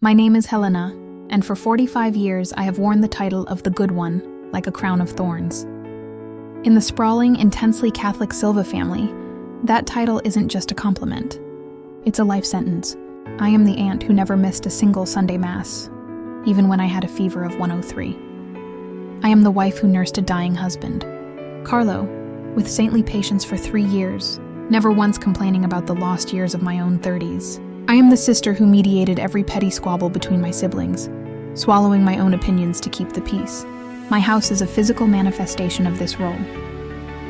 My name is Helena, and for 45 years I have worn the title of the Good One, like a crown of thorns. In the sprawling, intensely Catholic Silva family, that title isn't just a compliment. It's a life sentence. I am the aunt who never missed a single Sunday Mass, even when I had a fever of 103. I am the wife who nursed a dying husband, Carlo, with saintly patience for 3 years, never once complaining about the lost years of my own 30s. I am the sister who mediated every petty squabble between my siblings, swallowing my own opinions to keep the peace. My house is a physical manifestation of this role.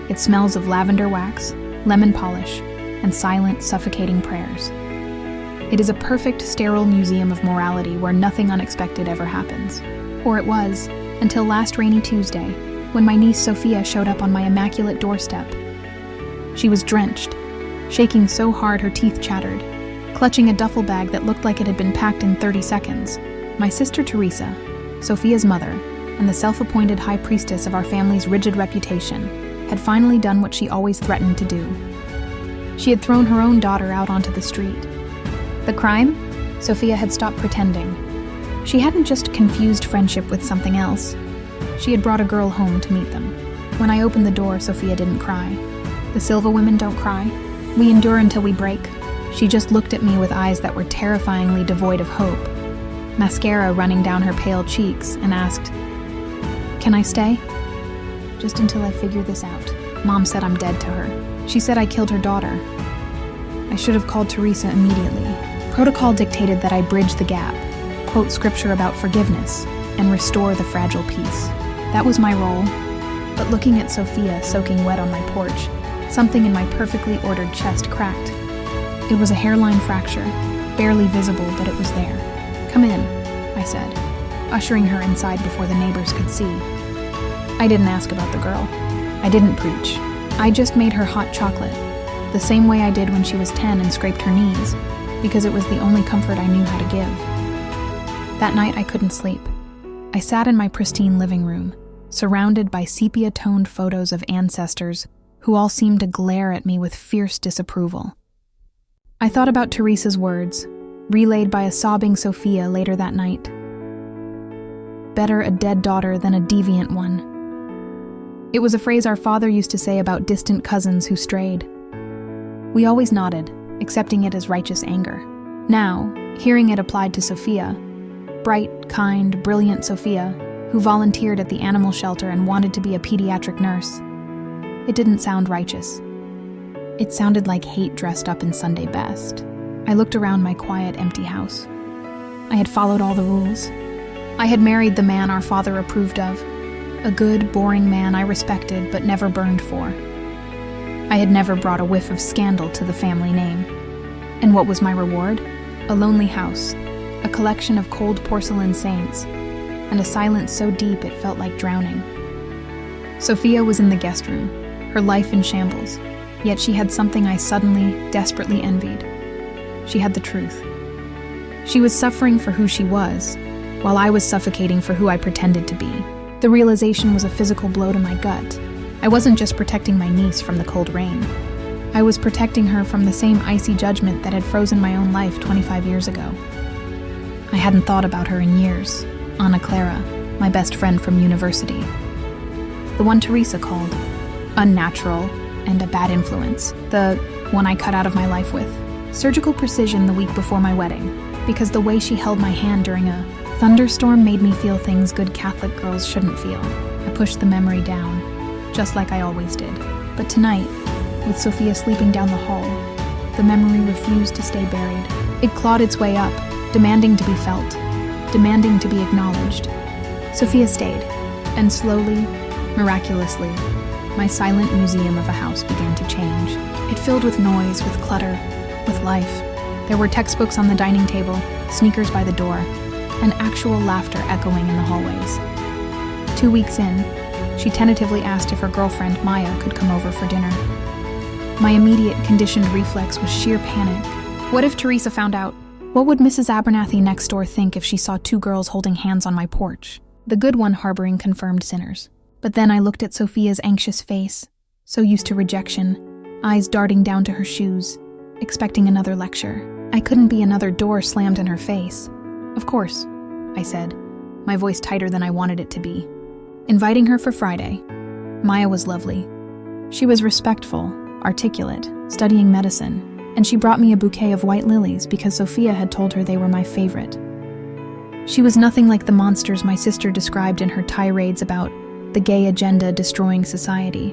It smells of lavender wax, lemon polish, and silent, suffocating prayers. It is a perfect, sterile museum of morality where nothing unexpected ever happens. Or it was, until last rainy Tuesday, when my niece Sofia showed up on my immaculate doorstep. She was drenched, shaking so hard her teeth chattered, clutching a duffel bag that looked like it had been packed in 30 seconds. My sister Teresa, Sofia's mother, and the self-appointed high priestess of our family's rigid reputation, had finally done what she always threatened to do. She had thrown her own daughter out onto the street. The crime? Sofia had stopped pretending. She hadn't just confused friendship with something else. She had brought a girl home to meet them. When I opened the door, Sofia didn't cry. The Silva women don't cry. We endure until we break. She just looked at me with eyes that were terrifyingly devoid of hope, mascara running down her pale cheeks, and asked, "Can I stay?" "Just until I figure this out." Mom said I'm dead to her. She said I killed her daughter. I should have called Teresa immediately. Protocol dictated that I bridge the gap, quote scripture about forgiveness, and restore the fragile peace. That was my role. But looking at Sofia soaking wet on my porch, something in my perfectly ordered chest cracked. It was a hairline fracture, barely visible, but it was there. "Come in," I said, ushering her inside before the neighbors could see. I didn't ask about the girl. I didn't preach. I just made her hot chocolate, the same way I did when she was 10 and scraped her knees, because it was the only comfort I knew how to give. That night I couldn't sleep. I sat in my pristine living room, surrounded by sepia-toned photos of ancestors who all seemed to glare at me with fierce disapproval. I thought about Teresa's words, relayed by a sobbing Sofia later that night. "Better a dead daughter than a deviant one." It was a phrase our father used to say about distant cousins who strayed. We always nodded, accepting it as righteous anger. Now, hearing it applied to Sofia, bright, kind, brilliant Sofia, who volunteered at the animal shelter and wanted to be a pediatric nurse, it didn't sound righteous. It sounded like hate dressed up in Sunday best. I looked around my quiet, empty house. I had followed all the rules. I had married the man our father approved of, a good, boring man I respected but never burned for. I had never brought a whiff of scandal to the family name. And what was my reward? A lonely house, a collection of cold porcelain saints, and a silence so deep it felt like drowning. Sofia was in the guest room, her life in shambles, yet she had something I suddenly, desperately envied. She had the truth. She was suffering for who she was, while I was suffocating for who I pretended to be. The realization was a physical blow to my gut. I wasn't just protecting my niece from the cold rain. I was protecting her from the same icy judgment that had frozen my own life 25 years ago. I hadn't thought about her in years. Ana Clara, my best friend from university. The one Teresa called unnatural and a bad influence. The one I cut out of my life with surgical precision the week before my wedding, because the way she held my hand during a thunderstorm made me feel things good Catholic girls shouldn't feel. I pushed the memory down, just like I always did. But tonight, with Sofia sleeping down the hall, the memory refused to stay buried. It clawed its way up, demanding to be felt, demanding to be acknowledged. Sofia stayed, and slowly, miraculously, my silent museum of a house began to change. It filled with noise, with clutter, with life. There were textbooks on the dining table, sneakers by the door, and actual laughter echoing in the hallways. 2 weeks in, she tentatively asked if her girlfriend, Maya, could come over for dinner. My immediate conditioned reflex was sheer panic. What if Teresa found out? What would Mrs. Abernathy next door think if she saw 2 girls holding hands on my porch? The good one harboring confirmed sinners. But then I looked at Sofia's anxious face, so used to rejection, eyes darting down to her shoes, expecting another lecture. I couldn't be another door slammed in her face. Of course, I said, my voice tighter than I wanted it to be. Inviting her for Friday. Maya was lovely. She was respectful, articulate, studying medicine, and she brought me a bouquet of white lilies because Sofia had told her they were my favorite. She was nothing like the monsters my sister described in her tirades about the gay agenda destroying society.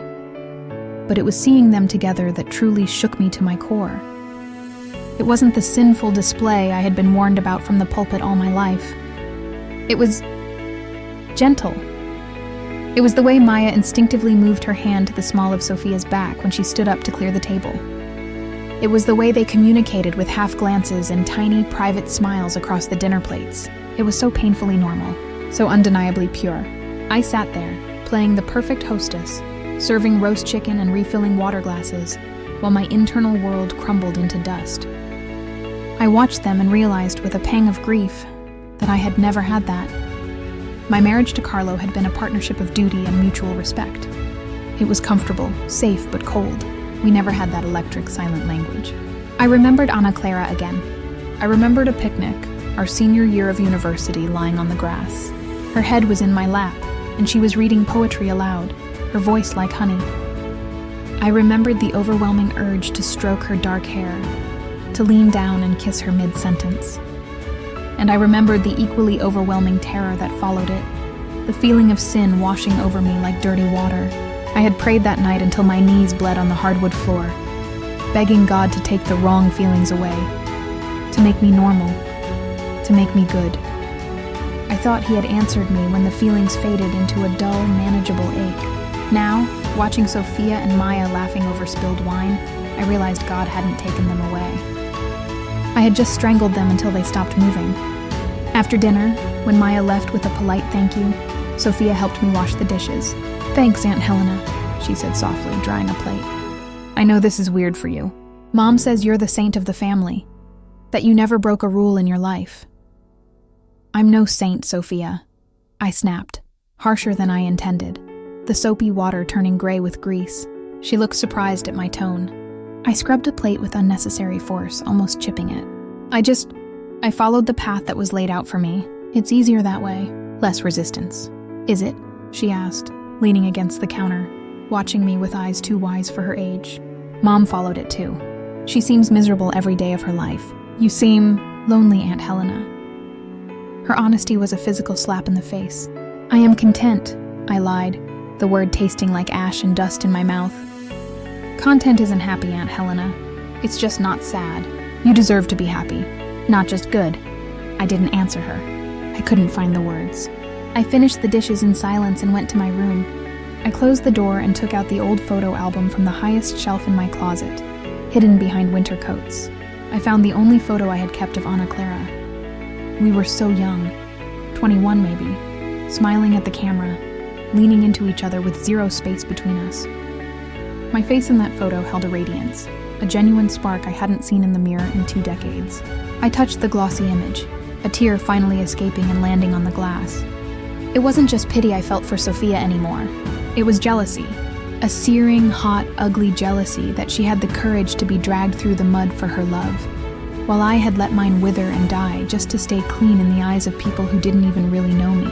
But it was seeing them together that truly shook me to my core. It wasn't the sinful display I had been warned about from the pulpit all my life. It was gentle. It was the way Maya instinctively moved her hand to the small of Sofia's back when she stood up to clear the table. It was the way they communicated with half glances and tiny, private smiles across the dinner plates. It was so painfully normal, so undeniably pure. I sat there, playing the perfect hostess, serving roast chicken and refilling water glasses, while my internal world crumbled into dust. I watched them and realized with a pang of grief that I had never had that. My marriage to Carlo had been a partnership of duty and mutual respect. It was comfortable, safe, but cold. We never had that electric, silent language. I remembered Ana Clara again. I remembered a picnic, our senior year of university, lying on the grass. Her head was in my lap, and she was reading poetry aloud, her voice like honey. I remembered the overwhelming urge to stroke her dark hair, to lean down and kiss her mid-sentence. And I remembered the equally overwhelming terror that followed it, the feeling of sin washing over me like dirty water. I had prayed that night until my knees bled on the hardwood floor, begging God to take the wrong feelings away, to make me normal, to make me good. I thought he had answered me when the feelings faded into a dull, manageable ache. Now, watching Sofia and Maya laughing over spilled wine, I realized God hadn't taken them away. I had just strangled them until they stopped moving. After dinner, when Maya left with a polite thank you, Sofia helped me wash the dishes. "Thanks, Aunt Helena," she said softly, drying a plate. "I know this is weird for you. Mom says you're the saint of the family, that you never broke a rule in your life." "I'm no saint, Sofia," I snapped, harsher than I intended, the soapy water turning gray with grease. She looked surprised at my tone. I scrubbed a plate with unnecessary force, almost chipping it. I followed the path that was laid out for me. It's easier that way. Less resistance. "Is it?" she asked, leaning against the counter, watching me with eyes too wise for her age. Mom followed it too. "She seems miserable every day of her life. You seem lonely, Aunt Helena." Her honesty was a physical slap in the face. "I am content," I lied, the word tasting like ash and dust in my mouth. "Content isn't happy, Aunt Helena. It's just not sad. You deserve to be happy, not just good." I didn't answer her. I couldn't find the words. I finished the dishes in silence and went to my room. I closed the door and took out the old photo album from the highest shelf in my closet, hidden behind winter coats. I found the only photo I had kept of Ana Clara. We were so young, 21 maybe, smiling at the camera, leaning into each other with zero space between us. My face in that photo held a radiance, a genuine spark I hadn't seen in the mirror in 2 decades. I touched the glossy image, a tear finally escaping and landing on the glass. It wasn't just pity I felt for Sofia anymore. It was jealousy. A searing, hot, ugly jealousy that she had the courage to be dragged through the mud for her love, while I had let mine wither and die just to stay clean in the eyes of people who didn't even really know me.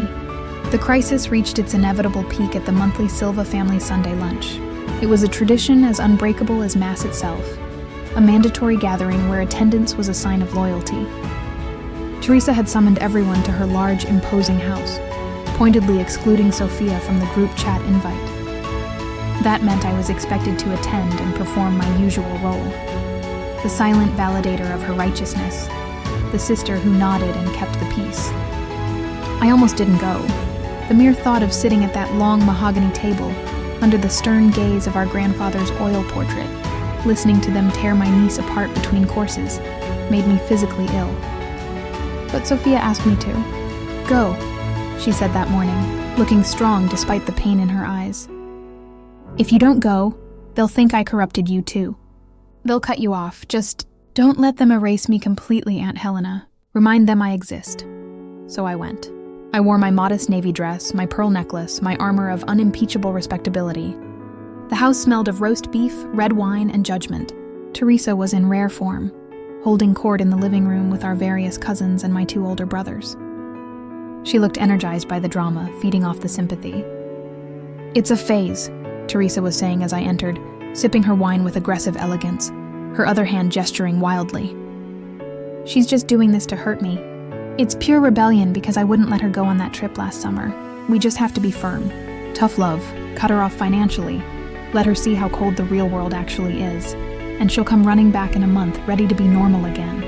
The crisis reached its inevitable peak at the monthly Silva family Sunday lunch. It was a tradition as unbreakable as Mass itself, a mandatory gathering where attendance was a sign of loyalty. Teresa had summoned everyone to her large, imposing house, pointedly excluding Sofia from the group chat invite. That meant I was expected to attend and perform my usual role, the silent validator of her righteousness, the sister who nodded and kept the peace. I almost didn't go. The mere thought of sitting at that long mahogany table, under the stern gaze of our grandfather's oil portrait, listening to them tear my niece apart between courses, made me physically ill. But Sofia asked me to. "Go," she said that morning, looking strong despite the pain in her eyes. "If you don't go, they'll think I corrupted you too. They'll cut you off. Just don't let them erase me completely, Aunt Helena. Remind them I exist." So I went. I wore my modest navy dress, my pearl necklace, my armor of unimpeachable respectability. The house smelled of roast beef, red wine, and judgment. Teresa was in rare form. holding court in the living room with our various cousins and my 2 older brothers. She looked energized by the drama, feeding off the sympathy. "It's a phase," Teresa was saying as I entered, sipping her wine with aggressive elegance, her other hand gesturing wildly. "She's just doing this to hurt me. It's pure rebellion because I wouldn't let her go on that trip last summer. We just have to be firm. Tough love, cut her off financially, let her see how cold the real world actually is, and she'll come running back in a month, ready to be normal again."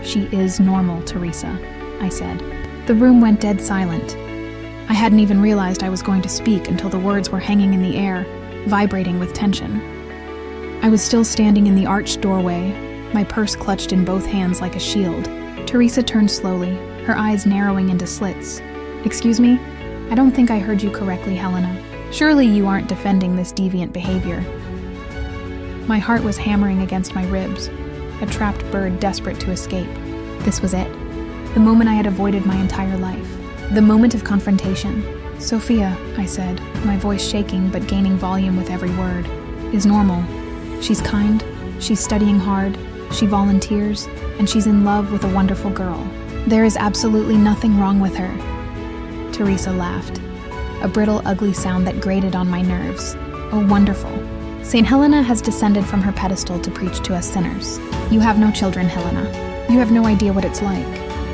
"She is normal, Teresa," I said. The room went dead silent. I hadn't even realized I was going to speak until the words were hanging in the air, vibrating with tension. I was still standing in the arched doorway, my purse clutched in both hands like a shield. Teresa turned slowly, her eyes narrowing into slits. "Excuse me? I don't think I heard you correctly, Helena. Surely you aren't defending this deviant behavior." My heart was hammering against my ribs, a trapped bird desperate to escape. This was it. The moment I had avoided my entire life. The moment of confrontation. "Sofia," I said, my voice shaking but gaining volume with every word, "is normal. She's kind, she's studying hard, she volunteers, and she's in love with a wonderful girl. There is absolutely nothing wrong with her." Teresa laughed, a brittle, ugly sound that grated on my nerves. "Oh, wonderful. St. Helena has descended from her pedestal to preach to us sinners. You have no children, Helena. You have no idea what it's like.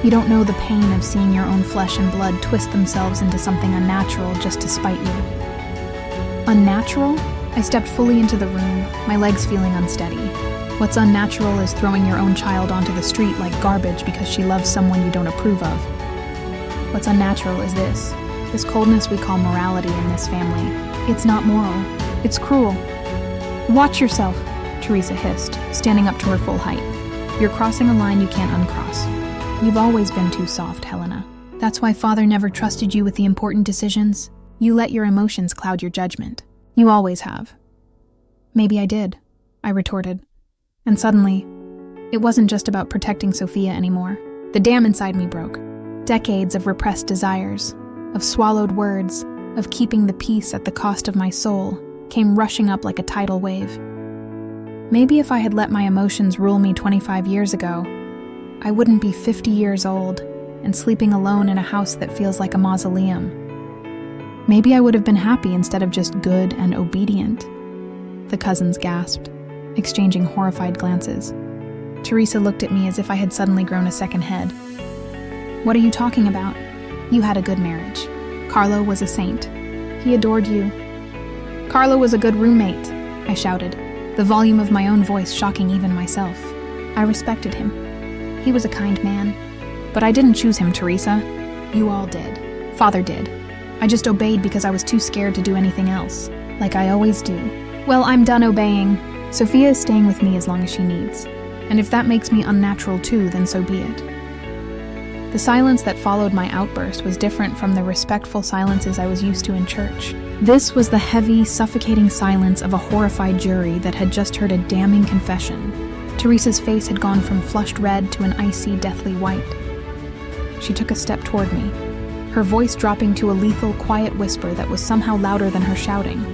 You don't know the pain of seeing your own flesh and blood twist themselves into something unnatural just to spite you." "Unnatural?" I stepped fully into the room, my legs feeling unsteady. "What's unnatural is throwing your own child onto the street like garbage because she loves someone you don't approve of. What's unnatural is this coldness we call morality in this family. It's not moral. It's cruel." "Watch yourself," Teresa hissed, standing up to her full height. "You're crossing a line you can't uncross. You've always been too soft, Helena. That's why Father never trusted you with the important decisions. You let your emotions cloud your judgment. You always have." "Maybe I did," I retorted. And suddenly, it wasn't just about protecting Sofia anymore. The dam inside me broke. Decades of repressed desires, of swallowed words, of keeping the peace at the cost of my soul, came rushing up like a tidal wave. Maybe if I had let my emotions rule me 25 years ago, I wouldn't be 50 years old and sleeping alone in a house that feels like a mausoleum. Maybe I would have been happy instead of just good and obedient." The cousins gasped, exchanging horrified glances. Teresa looked at me as if I had suddenly grown a second head. "What are you talking about? You had a good marriage. Carlo was a saint. He adored you." "Carlo was a good roommate," I shouted, the volume of my own voice shocking even myself. "I respected him. He was a kind man. But I didn't choose him, Teresa. You all did. Father did. I just obeyed because I was too scared to do anything else, like I always do." "Well, I'm done obeying. Sofia is staying with me as long as she needs. And if that makes me unnatural too, then so be it." The silence that followed my outburst was different from the respectful silences I was used to in church. This was the heavy, suffocating silence of a horrified jury that had just heard a damning confession. Teresa's face had gone from flushed red to an icy, deathly white. She took a step toward me, her voice dropping to a lethal, quiet whisper that was somehow louder than her shouting.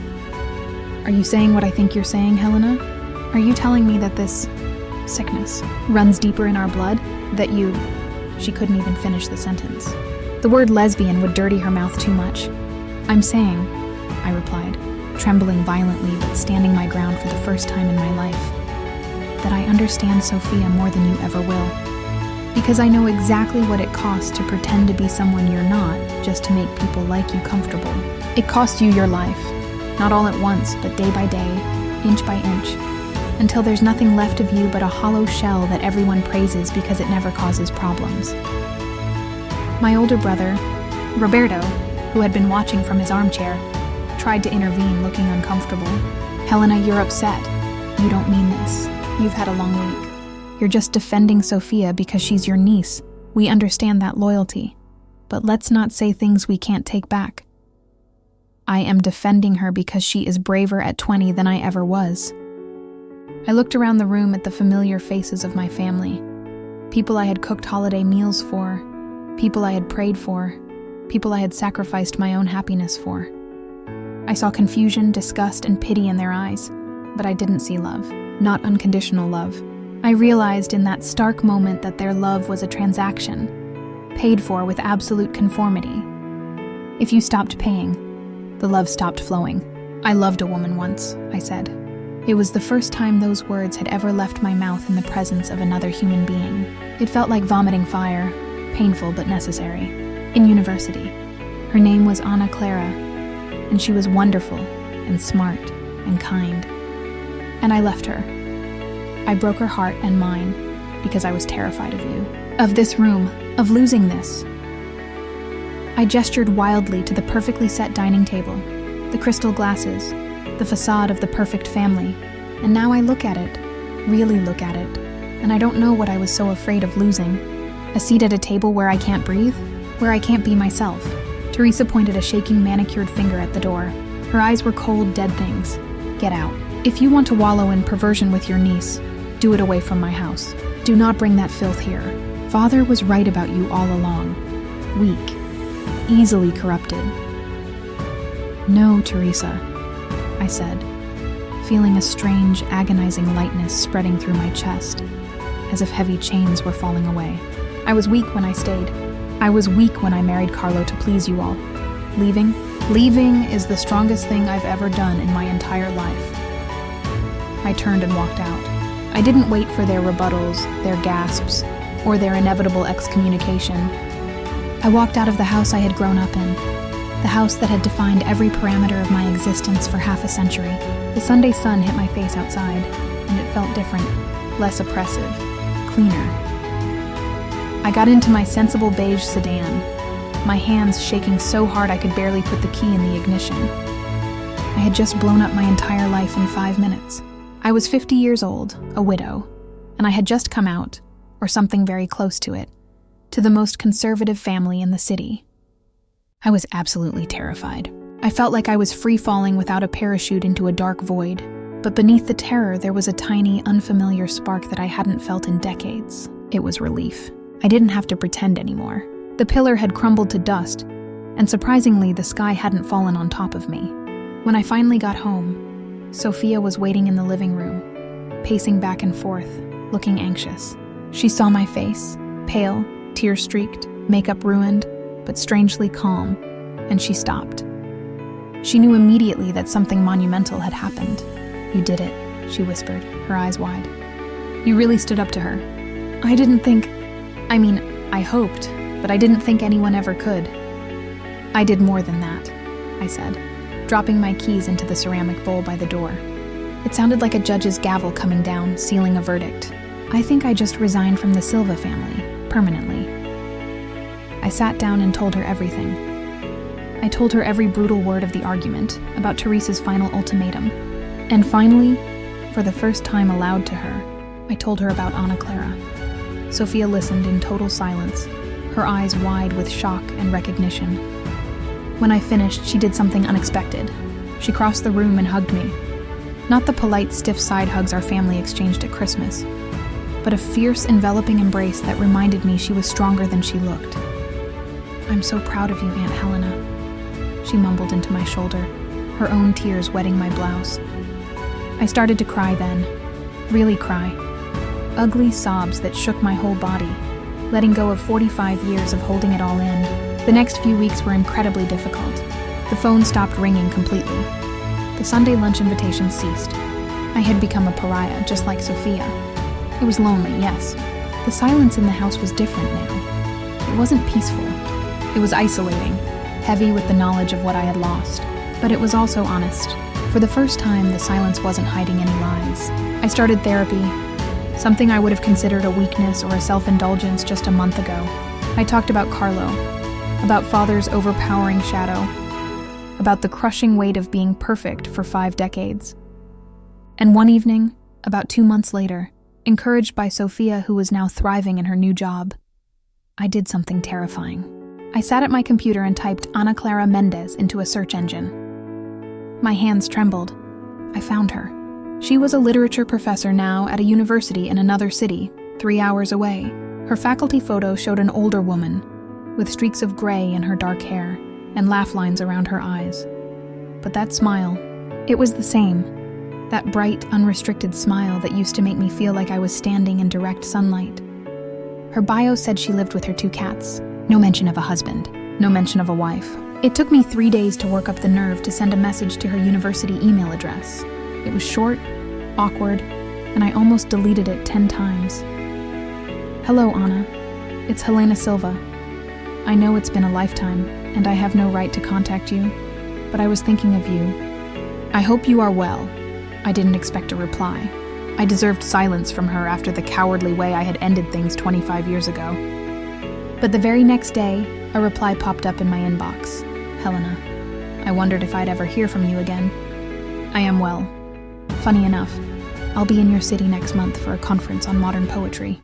"Are you saying what I think you're saying, Helena? Are you telling me that this sickness runs deeper in our blood? That you—" She couldn't even finish the sentence. The word lesbian would dirty her mouth too much. "I'm saying," I replied, trembling violently but standing my ground for the first time in my life, "that I understand Sofia more than you ever will. Because I know exactly what it costs to pretend to be someone you're not just to make people like you comfortable. It costs you your life, not all at once, but day by day, inch by inch, until there's nothing left of you but a hollow shell that everyone praises because it never causes problems." My older brother, Roberto, who had been watching from his armchair, tried to intervene, looking uncomfortable. "Helena, you're upset. You don't mean this. You've had a long week. You're just defending Sofia because she's your niece. We understand that loyalty. But let's not say things we can't take back. I am defending her because she is braver at 20 than I ever was." I looked around the room at the familiar faces of my family. People I had cooked holiday meals for, people I had prayed for, people I had sacrificed my own happiness for. I saw confusion, disgust, and pity in their eyes, but I didn't see love. Not unconditional love. I realized in that stark moment that their love was a transaction, paid for with absolute conformity. If you stopped paying, the love stopped flowing. "I loved a woman once," I said. It was the first time those words had ever left my mouth in the presence of another human being. It felt like vomiting fire, painful but necessary. In university, her name was Ana Clara, and she was wonderful and smart and kind. And I left her. I broke her heart and mine because I was terrified of you, of this room, of losing this. I gestured wildly to the perfectly set dining table, the crystal glasses, the facade of the perfect family, and now I look at it, really look at it, and I don't know what I was so afraid of losing. A seat at a table where I can't breathe, where I can't be myself. Teresa pointed a shaking manicured finger at the door. Her eyes were cold, dead things. "Get out. If you want to wallow in perversion with your niece, do it away from my house. Do not bring that filth here. Father was right about you all along. Weak, easily corrupted." "No, Teresa," I said, feeling a strange, agonizing lightness spreading through my chest, as if heavy chains were falling away. I was weak when I stayed. I was weak when I married Carlo to please you all. Leaving is the strongest thing I've ever done in my entire life. I turned and walked out. I didn't wait for their rebuttals, their gasps, or their inevitable excommunication. I walked out of the house I had grown up in, the house that had defined every parameter of my existence for half a century. The Sunday sun hit my face outside, and it felt different, less oppressive, cleaner. I got into my sensible beige sedan, my hands shaking so hard I could barely put the key in the ignition. I had just blown up my entire life in 5 minutes. I was 50 years old, a widow, and I had just come out, or something very close to it, to the most conservative family in the city. I was absolutely terrified. I felt like I was free-falling without a parachute into a dark void, but beneath the terror there was a tiny, unfamiliar spark that I hadn't felt in decades. It was relief. I didn't have to pretend anymore. The pillar had crumbled to dust, and surprisingly, the sky hadn't fallen on top of me. When I finally got home, Sofia was waiting in the living room, pacing back and forth, looking anxious. She saw my face, pale, tear-streaked, makeup ruined, but strangely calm, and she stopped. She knew immediately that something monumental had happened. "You did it," she whispered, her eyes wide. "You really stood up to her." I hoped, but I didn't think anyone ever could. "I did more than that," I said, dropping my keys into the ceramic bowl by the door. It sounded like a judge's gavel coming down, sealing a verdict. "I think I just resigned from the Silva family, permanently." I sat down and told her everything. I told her every brutal word of the argument, about Teresa's final ultimatum. And finally, for the first time aloud to her, I told her about Ana Clara. Sofia listened in total silence, her eyes wide with shock and recognition. When I finished, she did something unexpected. She crossed the room and hugged me. Not the polite, stiff side hugs our family exchanged at Christmas, but a fierce, enveloping embrace that reminded me she was stronger than she looked. "I'm so proud of you, Aunt Helena," she mumbled into my shoulder, her own tears wetting my blouse. I started to cry then, really cry. Ugly sobs that shook my whole body, letting go of 45 years of holding it all in. The next few weeks were incredibly difficult. The phone stopped ringing completely. The Sunday lunch invitations ceased. I had become a pariah, just like Sofia. It was lonely, yes. The silence in the house was different now. It wasn't peaceful. It was isolating, heavy with the knowledge of what I had lost. But it was also honest. For the first time, the silence wasn't hiding any lies. I started therapy, something I would have considered a weakness or a self-indulgence just a month ago. I talked about Carlo, about Father's overpowering shadow, about the crushing weight of being perfect for 5 decades. And one evening, about 2 months later, encouraged by Sofia, who was now thriving in her new job, I did something terrifying. I sat at my computer and typed Ana Clara Mendez into a search engine. My hands trembled. I found her. She was a literature professor now at a university in another city, 3 hours away. Her faculty photo showed an older woman, with streaks of gray in her dark hair and laugh lines around her eyes. But that smile, it was the same. That bright, unrestricted smile that used to make me feel like I was standing in direct sunlight. Her bio said she lived with her 2 cats. No mention of a husband. No mention of a wife. It took me 3 days to work up the nerve to send a message to her university email address. It was short, awkward, and I almost deleted it 10 times. Hello, Anna. It's Helena Silva. I know it's been a lifetime, and I have no right to contact you, but I was thinking of you. I hope you are well. I didn't expect a reply. I deserved silence from her after the cowardly way I had ended things 25 years ago. But the very next day, a reply popped up in my inbox. Helena, I wondered if I'd ever hear from you again. I am well. Funny enough, I'll be in your city next month for a conference on modern poetry.